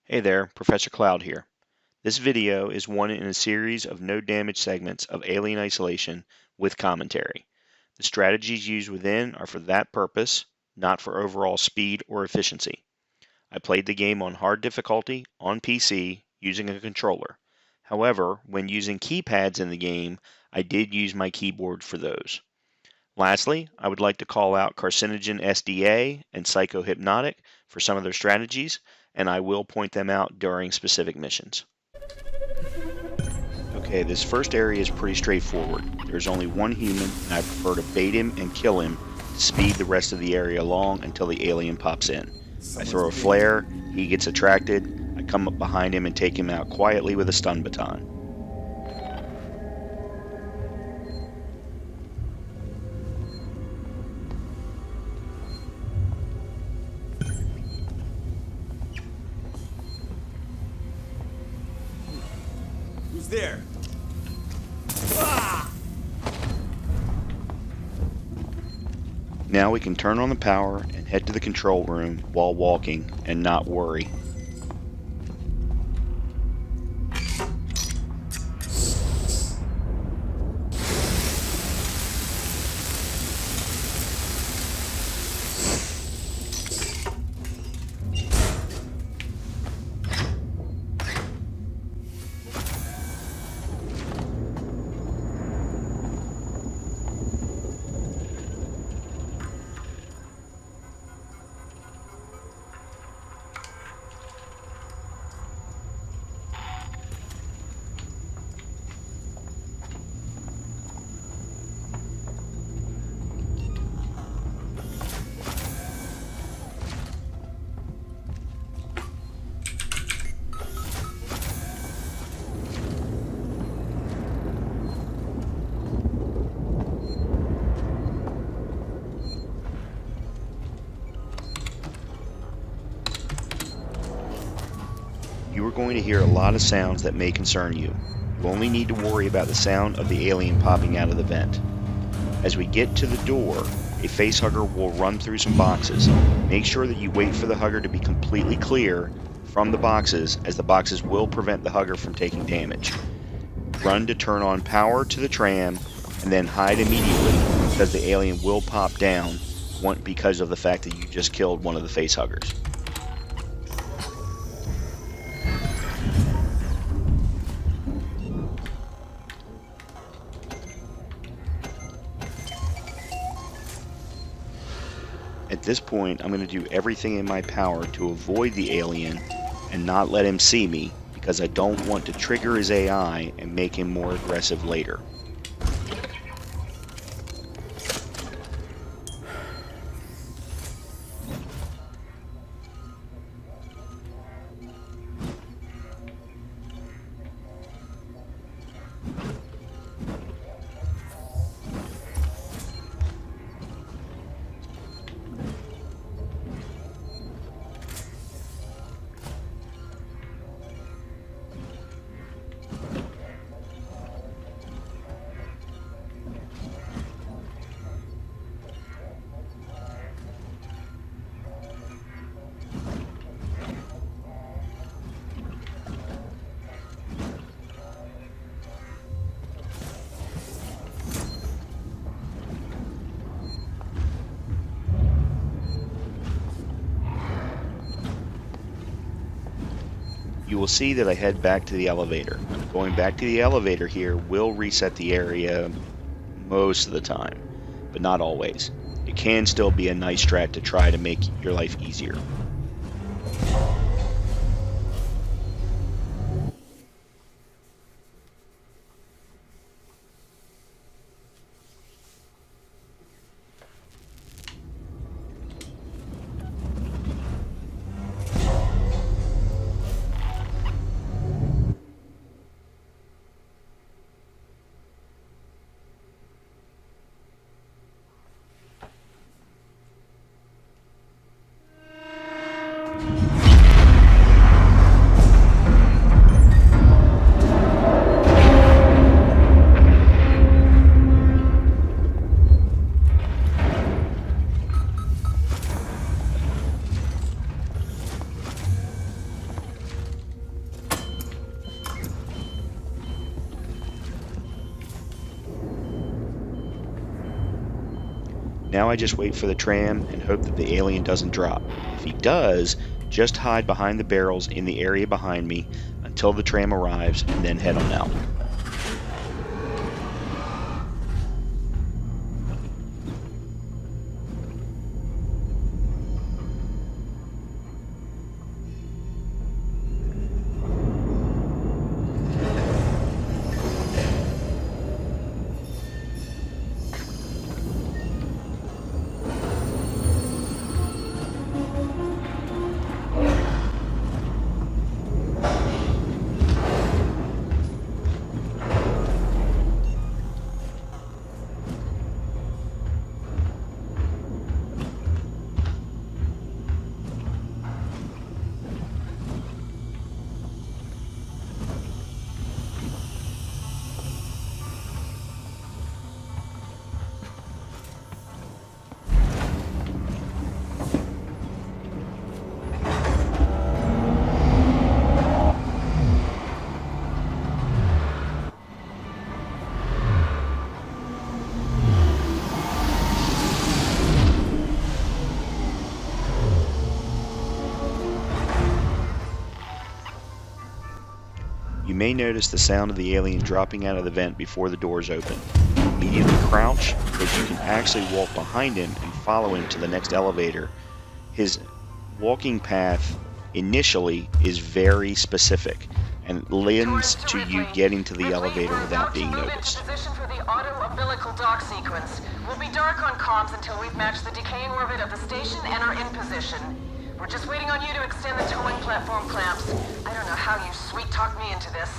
Hey there, Professor Cloud here. This video is one in a series of no damage segments of Alien Isolation with commentary. The strategies used within are for that purpose, not for overall speed or efficiency. I played the game on hard difficulty on PC using a controller. However, when using keypads in the game, I did use my keyboard for those. Lastly, I would like to call out Carcinogen SDA and Psychohypnotic for some of their strategies, and I will point them out during specific missions. Okay, this first area is pretty straightforward. There's only one human, and I prefer to bait him and kill him to speed the rest of the area along until the alien pops in. I throw a flare, he gets attracted, I come up behind him and take him out quietly with a stun baton. Who's there? Now we can turn on the power and head to the control room while walking and not worry. You are going to hear a lot of sounds that may concern you. You only need to worry about the sound of the alien popping out of the vent. As we get to the door, a facehugger will run through some boxes. Make sure that you wait for the hugger to be completely clear from the boxes, as the boxes will prevent the hugger from taking damage. Run to turn on power to the tram, and then hide immediately, because the alien will pop down because of the fact that you just killed one of the facehuggers. At this point, I'm going to do everything in my power to avoid the alien and not let him see me, because I don't want to trigger his AI and make him more aggressive later. You will see that I head back to the elevator. Going back to the elevator here will reset the area most of the time, but not always. It can still be a nice strat to try to make your life easier. Now I just wait for the tram and hope that the alien doesn't drop. If he does, just hide behind the barrels in the area behind me until the tram arrives and then head on out. You may notice the sound of the alien dropping out of the vent before the doors open. Immediately crouch, because you can actually walk behind him and follow him to the next elevator. His walking path initially is very specific and lends to you getting to the elevator without being noticed. Position for the auto-umbilical dock sequence. We'll be dark on comms until we've matched the decaying orbit of the station and are in position. We're just waiting on you to extend the towing platform clamps. I don't know how you sweet-talked me into this.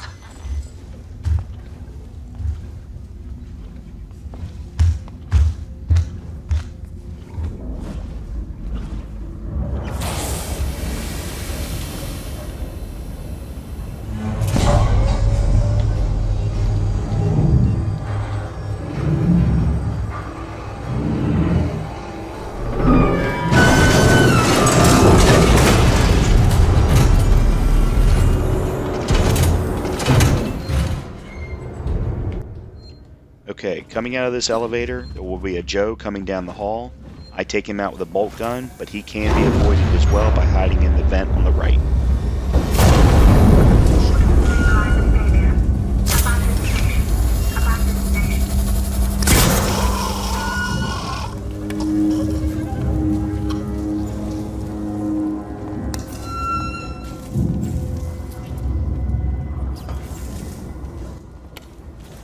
Okay, coming out of this elevator, there will be a Joe coming down the hall. I take him out with a bolt gun, but he can be avoided as well by hiding in the vent on the right.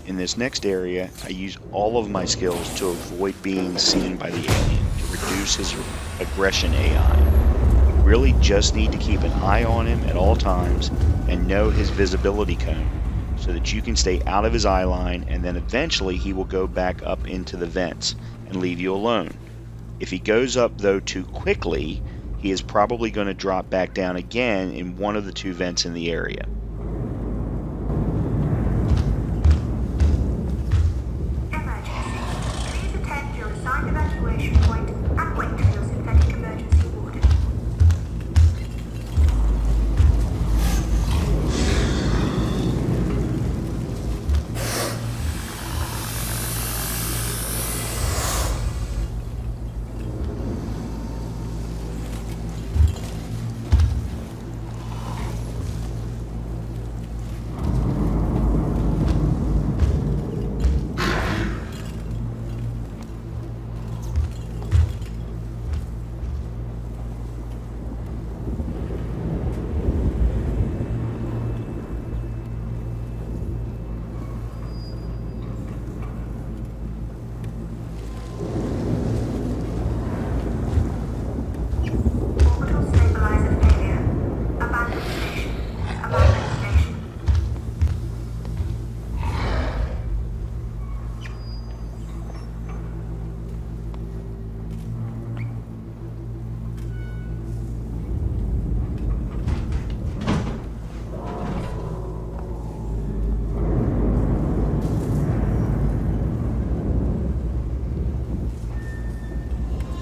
In this next area, I use all of my skills to avoid being seen by the alien, to reduce his aggression AI. You really just need to keep an eye on him at all times and know his visibility cone so that you can stay out of his eye line, and then eventually he will go back up into the vents and leave you alone. If he goes up though too quickly, he is probably going to drop back down again in one of the two vents in the area. Evacuation point and wait for your synthetic emergency warden.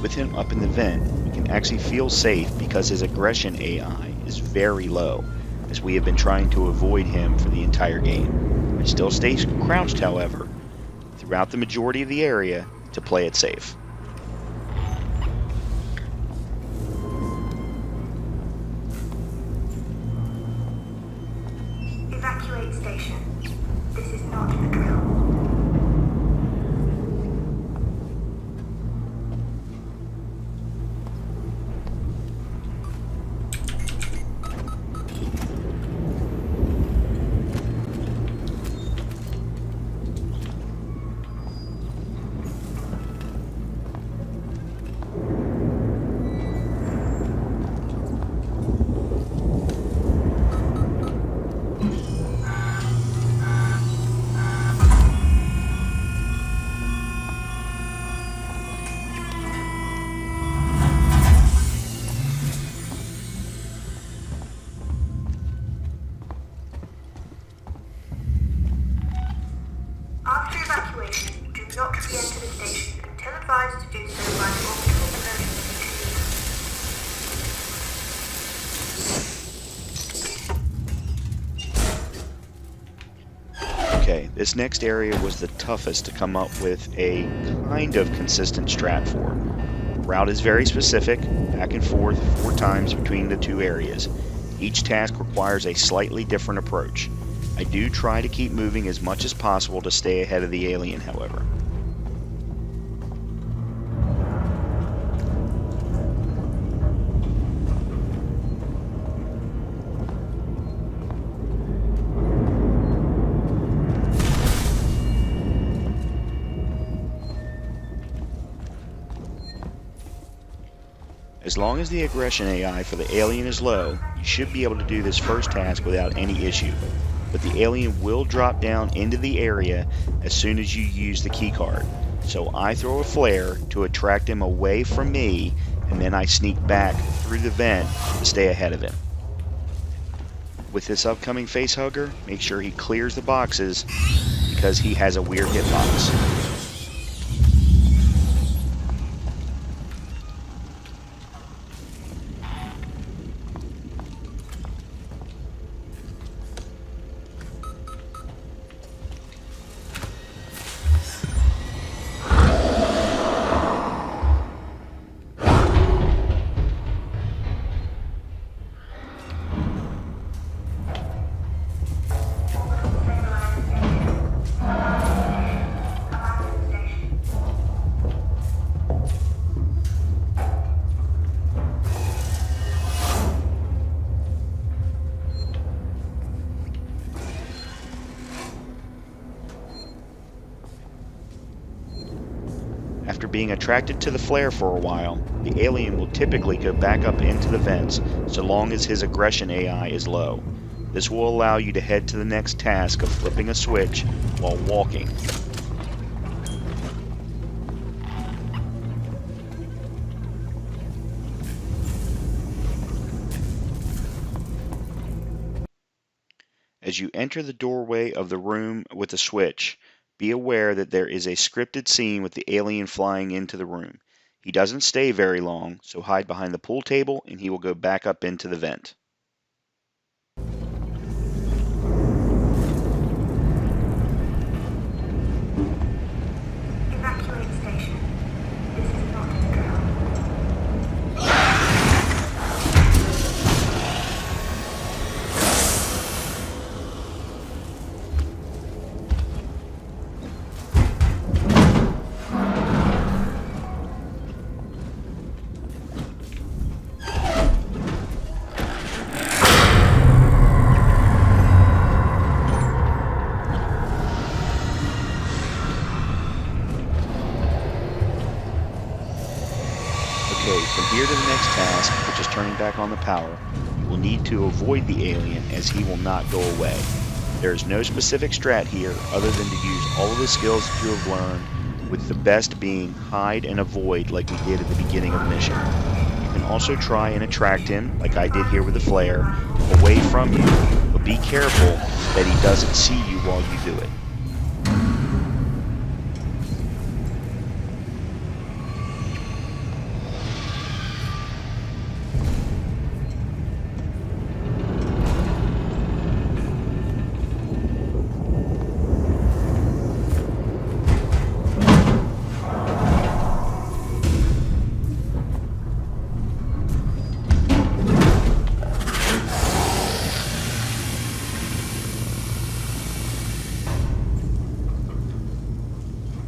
With him up in the vent, we can actually feel safe because his aggression AI is very low, as we have been trying to avoid him for the entire game. I still stay crouched, however, throughout the majority of the area to play it safe. Evacuate station. This is not a drill. After evacuation, do not re-enter the station until advised to do so by the orbital emergency team. Okay, this next area was the toughest to come up with a kind of consistent strat for. Route is very specific, back and forth 4 times between the 2 areas. Each task requires a slightly different approach. I do try to keep moving as much as possible to stay ahead of the alien, however. As long as the aggression AI for the alien is low, you should be able to do this first task without any issue. But the alien will drop down into the area as soon as you use the keycard. So I throw a flare to attract him away from me, and then I sneak back through the vent to stay ahead of him. With this upcoming facehugger, make sure he clears the boxes because he has a weird hitbox. After being attracted to the flare for a while, the alien will typically go back up into the vents so long as his aggression AI is low. This will allow you to head to the next task of flipping a switch while walking. As you enter the doorway of the room with the switch, be aware that there is a scripted scene with the alien flying into the room. He doesn't stay very long, so hide behind the pool table and he will go back up into the vent. Evacuate station. This is not a drill. Okay, from here to the next task, which is turning back on the power, you will need to avoid the alien as he will not go away. There is no specific strat here other than to use all of the skills that you have learned, with the best being hide and avoid like we did at the beginning of the mission. You can also try and attract him, like I did here with the flare, away from you, but be careful that he doesn't see you while you do it.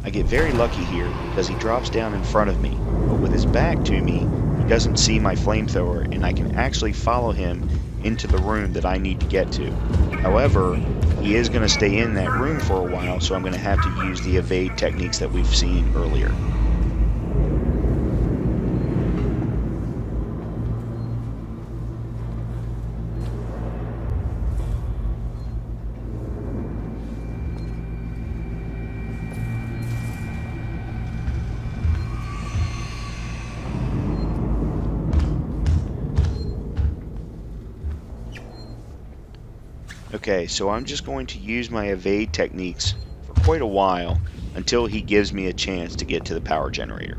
I get very lucky here because he drops down in front of me, but with his back to me, he doesn't see my flamethrower and I can actually follow him into the room that I need to get to. However, he is going to stay in that room for a while, so I'm going to have to use the evade techniques that we've seen earlier. Okay, so I'm just going to use my evade techniques for quite a while until he gives me a chance to get to the power generator.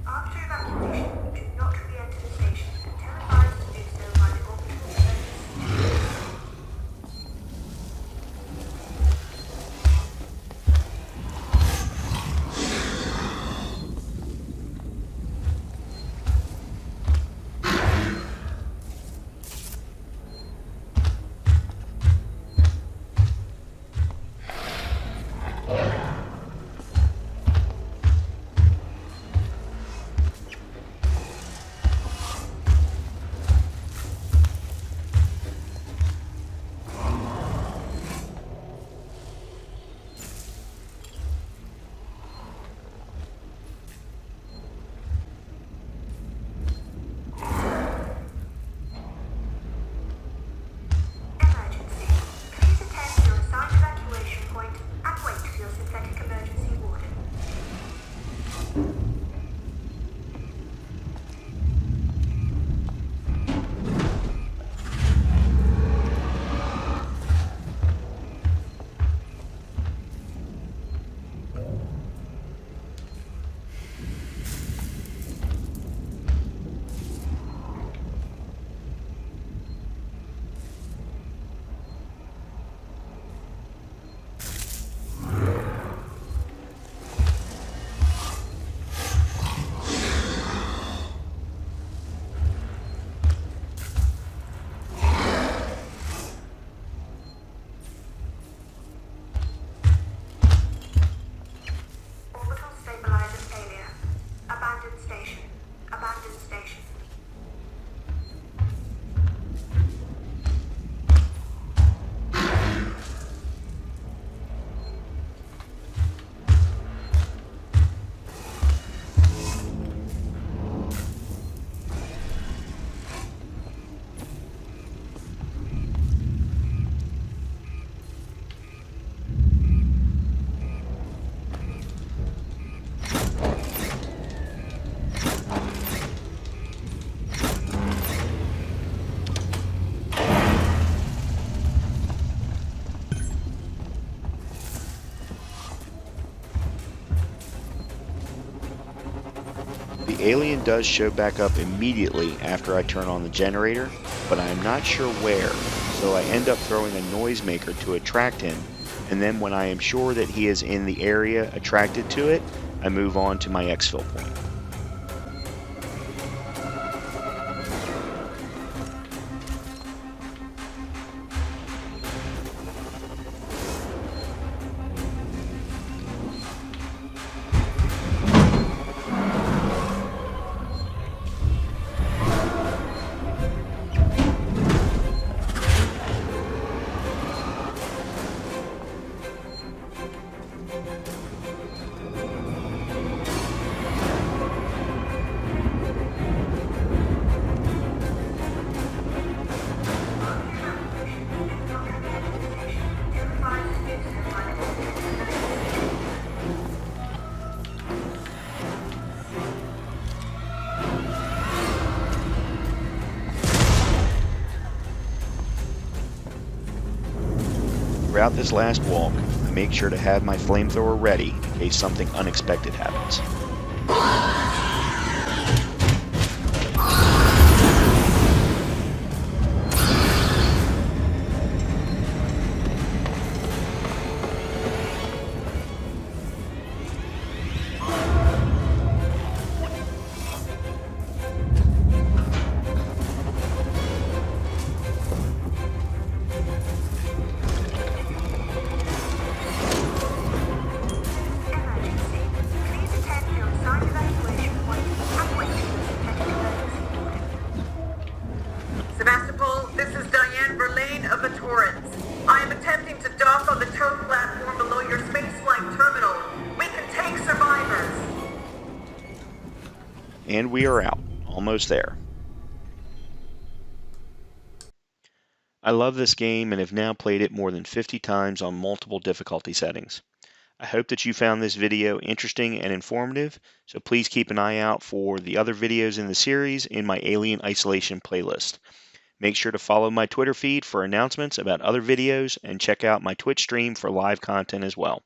After evacuation, do not re-enter the station until advised to do so by the orbital emergency. The alien does show back up immediately after I turn on the generator, but I am not sure where, so I end up throwing a noisemaker to attract him, and then when I am sure that he is in the area attracted to it, I move on to my exfil point. Throughout this last walk, I make sure to have my flamethrower ready in case something unexpected happens. Sebastopol, this is Diane Verlaine of the Torrens. I am attempting to dock on the tow platform below your spaceflight terminal. We can take survivors. And we are out. Almost there. I love this game and have now played it more than 50 times on multiple difficulty settings. I hope that you found this video interesting and informative, so please keep an eye out for the other videos in the series in my Alien Isolation playlist. Make sure to follow my Twitter feed for announcements about other videos and check out my Twitch stream for live content as well.